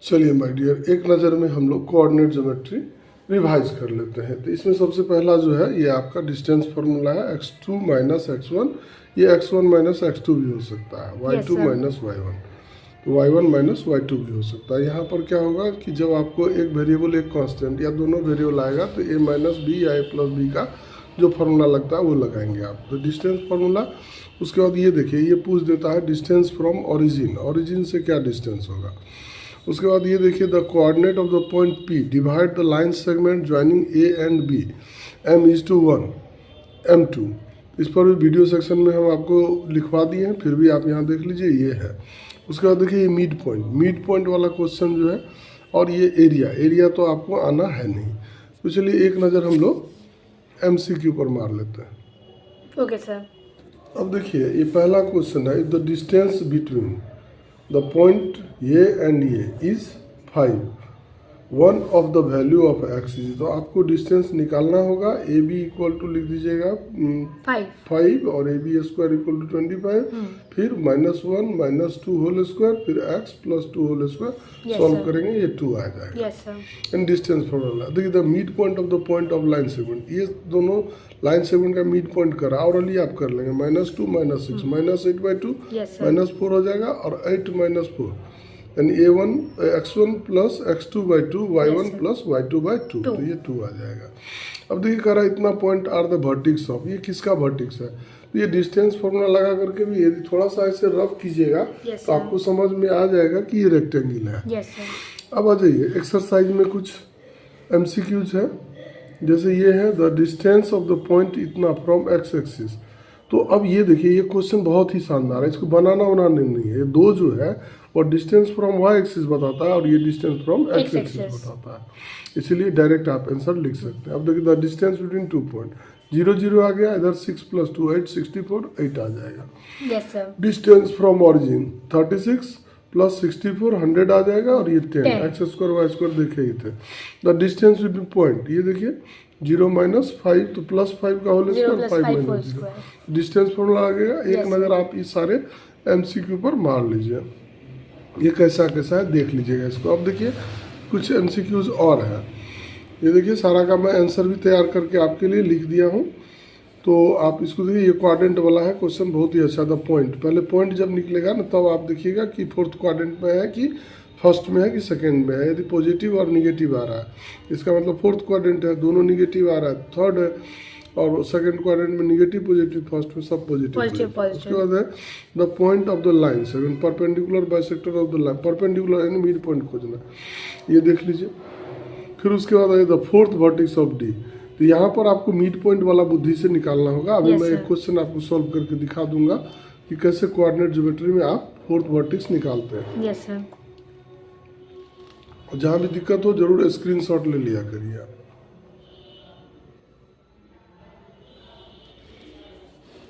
चलिए my dear, एक नज़र में हम लोग कोऑर्डिनेट ज्योमेट्री रिवाइज कर लेते हैं। तो इसमें सबसे पहला जो है ये आपका डिस्टेंस फार्मूला है x2 माइनस x1। ये x1 माइनस x2 भी हो सकता है, y2 माइनस y1, तो y1 माइनस y2 भी हो सकता है। यहाँ पर क्या होगा कि जब आपको एक वेरिएबल एक कांस्टेंट या दोनों वेरिएबल आएगा तो a माइनस बी या a प्लस बी का जो फार्मूला लगता है वो लगाएंगे आप। तो डिस्टेंस फार्मूला, उसके बाद ये देखिए ये पूछ देता है डिस्टेंस फ्रॉम ओरिजिन, ओरिजिन से क्या डिस्टेंस होगा। उसके बाद ये देखिए the coordinate of the point P divide the line segment joining A and B, M is to 1 M2। इस पर भी वीडियो सेक्शन में हम आपको लिखवा दिए हैं, फिर भी आप यहाँ देख लीजिए ये है। उसके बाद देखिए ये मिड पॉइंट वाला क्वेश्चन जो है, और ये एरिया तो आपको आना है नहीं। तो चलिए एक नज़र हम लोग MCQ पर मार लेते हैं। Okay sir. अब देखिए ये पहला क्वेश्चन है, the distance between the point A and A is 5, one of the value of x is, तो आपको डिस्टेंस निकालना होगा। ए बी इक्वल टू लिख दीजिएगा 5 और A B square equal to 25, फिर -1 -2 होल स्क्वायर, फिर x प्लस 2 होल स्क्वायर सॉल्व करेंगे, ये 2 आ जाएगा। एंड डिस्टेंस फॉर्मूला देखिए the mid point of the point of line segment, ये दोनों लाइन सेगमेंट का मिड पॉइंट करा और अली आप कर लेंगे -2 -6 -8/2 -4 हो जाएगा, और 8 -4 यानी a1 x1 plus x2/2 y1 plus y2/2, तो ये 2 आ जाएगा। अब देखिए कह रहा है इतना point are the vertices of, ये किसका वर्टिक्स है। तो ये डिस्टेंस फॉर्मूला लगा करके भी यदि थोड़ा सा ऐसे रफ कीजिएगा तो आपको समझ में आ जाएगा कि ये रेक्टेंगल है। अब आ जाइए एक्सरसाइज में कुछ MCQs है, जैसे ये है the distance of the point इतना फ्रॉम x एक्सिस। तो अब ये देखिए ये क्वेश्चन बहुत ही शानदार है, इसको बनाना नहीं है। ये दो जो है और डिस्टेंस फ्रॉम y एक्सिस बताता है और ये डिस्टेंस फ्रॉम x एक्सिस बताता है, इसलिए डायरेक्ट आप आंसर लिख सकते हैं। अब देखिए द डिस्टेंस बिटवीन 2 पॉइंट 0 0 आ गया, इधर 6 + 2 8 64 8 आ जाएगा। डिस्टेंस फ्रॉम ओरिजिन 36 + 64 100 आ जाएगा, और ये 10 x² y² देखे ही थे। द डिस्टेंस बिटवीन पॉइंट, ये देखिए 0 - 5 तो +5 का होल स्क्वायर 5 - 0, डिस्टेंस फॉर्मूला आ गया। एक नज़र आप इस सारे MCQ पर मार लीजिए, ये कैसा है देख लीजिएगा इसको। अब देखिए कुछ MCQs और हैं, ये देखिए सारा का मैं आंसर भी तैयार करके आपके लिए लिख दिया हूँ, तो आप इसको देखिए। ये क्वाड्रेंट वाला है क्वेश्चन, बहुत ही अच्छा था। पॉइंट, पहले पॉइंट जब निकलेगा ना तब आप देखिएगा कि फोर्थ क्वाड्रेंट में है कि फर्स्ट में है कि सेकंड में है। यदि पॉजिटिव और निगेटिव आ रहा है इसका मतलब फोर्थ क्वाड्रेंट है, दोनों निगेटिव आ रहा है थर्ड है, और सेकंड क्वाड्रेंट में निगेटिव पॉजिटिव, फर्स्ट में सब पॉजिटिव। उसके बाद है the point of the line segment perpendicular bisector of the line, perpendicular यानी मिड पॉइंट खोजना, ये देख लीजिए। फिर उसके बाद है the fourth vertex of D, तो यहाँ पर आपको मिड पॉइंट वाला बुद्धि से निकालना होगा। अभी मैं एक क्वेश्चन आपको सॉल्व करके दिखा दूंगा कि कैसे कोऑर्डिनेट ज्योमेट्री में आप फोर्थ वर्टेक्स निकालते हैं। जहाँ भी दिक्कत हो जरूर स्क्रीनशॉट ले लिया करिए आप।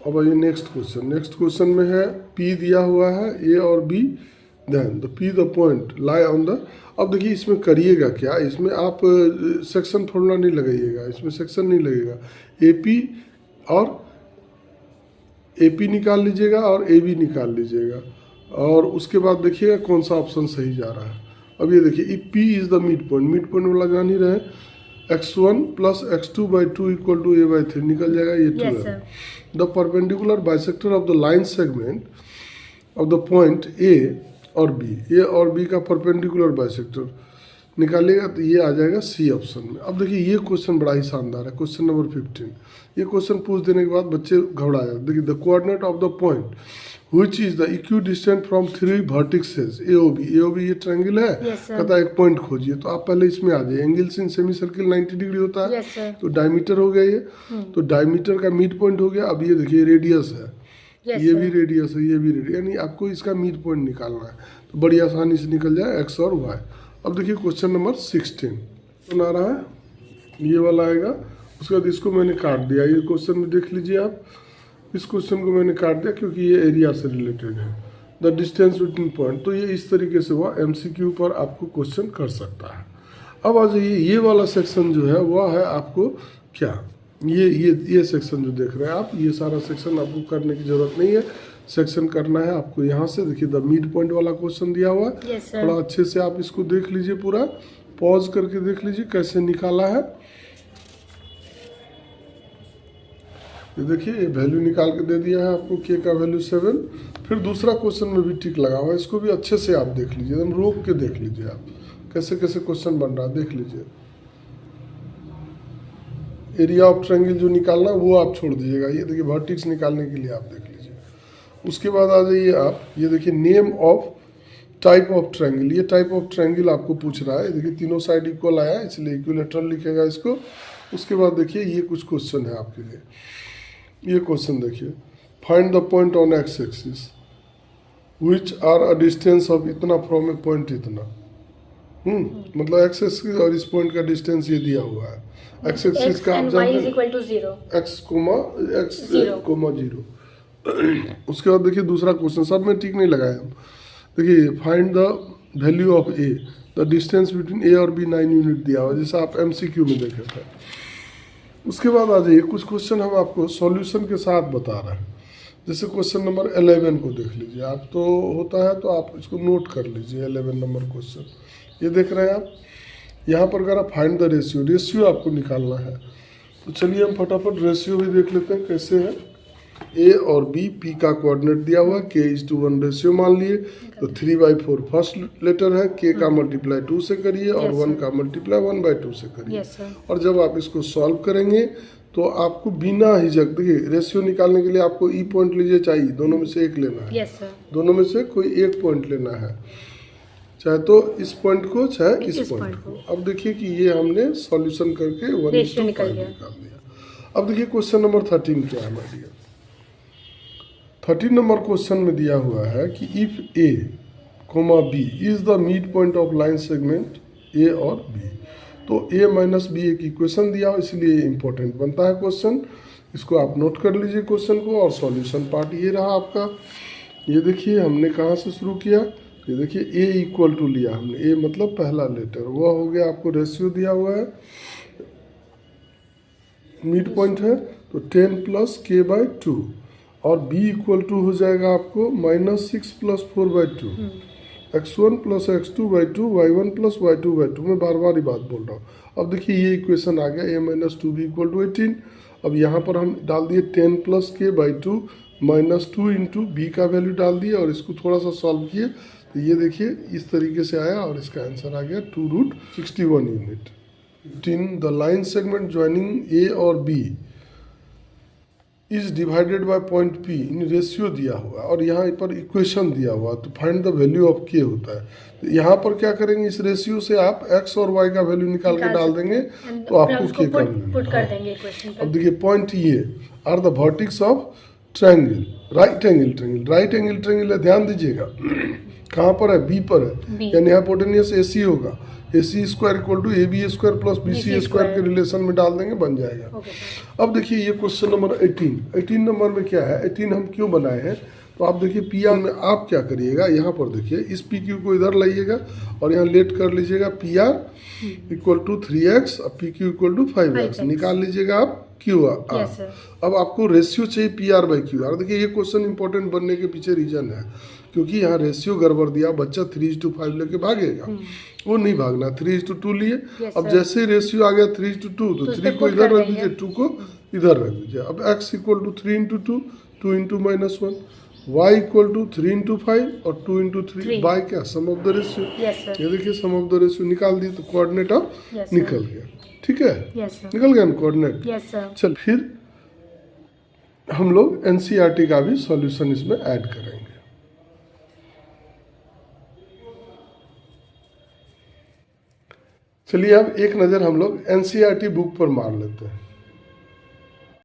अब आइए नेक्स्ट क्वेश्चन में है P दिया हुआ है A और B, then the P the point lie on the. अब देखिए इसमें करिएगा क्या, इसमें आप सेक्शन फॉर्मूला नहीं लगाइएगा, इसमें सेक्शन नहीं लगेगा। AP निकाल लीजिएगा और AB निकाल लीजिएगा, और उसके बाद देखिएगा कौन सा ऑप्शन सही जा रहा है। अब ये देखिए P is the mid point वाला जान ही रहे, x1 + x2/2 = a/3 निकल जाएगा, ये 2 है। The perpendicular bisector of the line segment of the point A और B का परपेंडिकुलर बाइसेक्टर निकालिएगा, तो ये आ जाएगा C ऑप्शन में। अब देखिए ये क्वेश्चन बड़ा ही शानदार है, क्वेश्चन नंबर 15। ये क्वेश्चन पूछ देने के बाद बच्चे घबरा जाते। देखिए the coordinate of the point which is the equidistant from 3 vertices AOB, ये ट्रायंगल है, कहता है एक पॉइंट खोजिए। तो आप पहले इसमें आ जाइए, angles in semi circle 90 degree होता है, तो डायमीटर हो गया ये, तो डायमीटर का मिड पॉइंट हो गया। अब ये देखिए रेडियस है, ये भी रेडियस है, ये भी रेडियस, यानी आपको इसका मिड पॉइंट निकालना है, तो बड़ी आसानी से निकल जाए x और y। अब देखिए क्वेश्चन नंबर 16 बना रहा है, ये वाला आएगा। उसके बाद इसको मैंने काट दिया, ये क्वेश्चन में देख लीजिए आप, इस क्वेश्चन को मैंने काट दिया क्योंकि ये एरिया से रिलेटेड है। द डिस्टेंस बिटवीन पॉइंट, तो ये इस तरीके से वह MCQ पर आपको क्वेश्चन कर सकता है। अब आ जाइए ये वाला सेक्शन जो है वह है आपको क्या, ये सेक्शन जो देख रहे हैं आप, ये सारा सेक्शन आपको करने की ज़रूरत नहीं है, सेक्शन करना है आपको। यहाँ से देखिए द मिड पॉइंट वाला क्वेश्चन दिया हुआ है। Yes, sir. थोड़ा अच्छे से आप इसको देख लीजिए, पूरा पॉज करके देख लीजिए कैसे निकाला है। ये देखिए ये वैल्यू निकाल के दे दिया है आपको, के का वैल्यू 7। फिर दूसरा क्वेश्चन में भी टिक लगा हुआ है, इसको भी अच्छे से आप देख लीजिए, एकदम रोक के देख लीजिए आप कैसे कैसे क्वेश्चन बन रहा है, देख लीजिए। एरिया ऑफ ट्रायंगल जो निकालना है वो आप छोड़ दीजिएगा, ये देखिए वर्टिक्स निकालने के लिए आप देख लीजिए। उसके बाद आ जाइए आप, ये देखिए name of type of triangle, ये टाइप ऑफ ट्रायंगल आपको पूछ रहा है। देखिए तीनों साइड इक्वल आया है इसलिए इक्विलेटरल लिखेगा इसको। उसके बाद देखिए ये कुछ क्वेश्चन है आपके लिए, ये क्वेश्चन देखिए, find the point on X axis which are a distance of इतना फ्रॉम ए पॉइंट इतना। मतलब एक्स एक्सिस और इस पॉइंट का डिस्टेंस ये दिया हुआ है। एक्स एक्सिस का आप जानते हैं एक्स कोमा जीरो। उसके बाद देखिए दूसरा क्वेश्चन, सब में ठीक नहीं लगाए हम। देखिए find the value of A, the distance between A और बी 9 यूनिट दिया हुआ, जैसा आप एमसीक्यू में देखे थे। उसके बाद आ जाइए कुछ क्वेश्चन हम आपको सॉल्यूशन के साथ बता रहे हैं। जैसे क्वेश्चन नंबर 11 को देख लीजिए आप, तो होता है तो आप इसको नोट कर लीजिए। 11 नंबर क्वेश्चन ये देख रहे हैं आप, यहाँ पर अगर आप फाइंड द रेशियो, रेशियो आपको निकालना है। तो चलिए हम फटाफट रेशियो भी देख लेते हैं कैसे है। ए और बी, पी का कोऑर्डिनेट दिया हुआ है, k:1 रेशियो मान लिए। तो 3/4 फर्स्ट लेटर है, k का मल्टीप्लाई 2 से करिए और 1 का मल्टीप्लाई 1/2 से करिए। और जब आप इसको सॉल्व करेंगे तो आपको बिना हिचक, देखिए रेशियो निकालने के लिए आपको ई पॉइंट लीजिए चाहिए, दोनों में से एक लेना है। दोनों में से कोई एक पॉइंट लेना है, चाहे तो इस पॉइंट को चाहे इस पॉइंट को। अब देखिए कि ये हमने सॉल्यूशन करके 1:5 निकाल दिया। अब देखिए क्वेश्चन नंबर 13 क्या है हमारे लिए। 13 नंबर क्वेश्चन में दिया हुआ है कि if A comma B is the mid point of line segment A और बी। तो ए माइनस बी एक इक्वेशन दिया हो, इसलिए इंपॉर्टेंट बनता है क्वेश्चन। इसको आप नोट कर लीजिए क्वेश्चन को। और सॉल्यूशन पार्ट ये रहा आपका। ये देखिए हमने कहाँ से शुरू किया, ये देखिए ए इक्वल टू लिया हमने, ए मतलब पहला लेटर, वह हो गया आपको रेशियो दिया हुआ है, मिड पॉइंट है तो 10 + k/2 और b इक्वल टू हो जाएगा आपको -6 + 4/2, x1 + x2/2, y1 + y2/2। मैं बार बार ही बात बोल रहा हूँ। अब देखिए ये इक्वेशन आ गया, a - 2b = 18। अब यहाँ पर हम डाल दिए 10 + k/2 -2 × b का वैल्यू डाल दिए और इसको थोड़ा सा सॉल्व किए तो ये देखिए इस तरीके से आया और इसका आंसर आ गया 2√61 unit. The line segment joining A और B is divided by point P in ratio दिया हुआ और यहाँ पर इक्वेशन दिया हुआ, तो फाइंड द वैल्यू ऑफ के होता है। तो यहाँ पर क्या करेंगे, इस रेशियो से आप एक्स और वाई का वैल्यू निकाल के डाल देंगे तो आपको के का वैल्यू। अब देखिए पॉइंट ये are the vertices of triangle, right angle triangle है, ध्यान दीजिएगा कहाँ पर है, बी पर है, यानी हाइपोटेन्यूस AC होगा। AC² = AB² + BC² के रिलेशन में डाल देंगे, बन जाएगा। अब देखिए ये क्वेश्चन नंबर 18 नंबर में क्या है, 18 हम क्यों बनाए हैं, तो आप देखिए PR में आप क्या करिएगा, यहाँ पर देखिए इस PQ को इधर लाइएगा और यहाँ लेट कर लीजिएगा PR = 3x और PQ = 5x, निकाल लीजिएगा आप QR। अब आपको रेशियो चाहिए PR/QR। देखिए ये क्वेश्चन इंपॉर्टेंट बनने के पीछे रीजन है, क्योंकि यहाँ रेशियो गड़बड़ दिया, बच्चा 3:5 लेके भागेगा, वो नहीं भागना, 3:2 लिए। अब जैसे ही रेशियो आ गया 3:2 तो 3 को इधर रख दीजिए, 2 को इधर रख दीजिए। अब x = 3 × 2, 2 × -1, y = 3 × 5 और 2 × 3 बाय क्या, सम ऑफ द रेशियो। ये देखिए सम ऑफ द रेशियो निकाल दिए तो कोऑर्डिनेट अब निकल गया, ठीक है, निकल गया ना कोऑर्डिनेट। चल फिर हम लोग NCERT का भी सॉल्यूशन इसमें ऐड करेंगे। चलिए अब एक नज़र हम लोग NCERT बुक पर मार लेते हैं।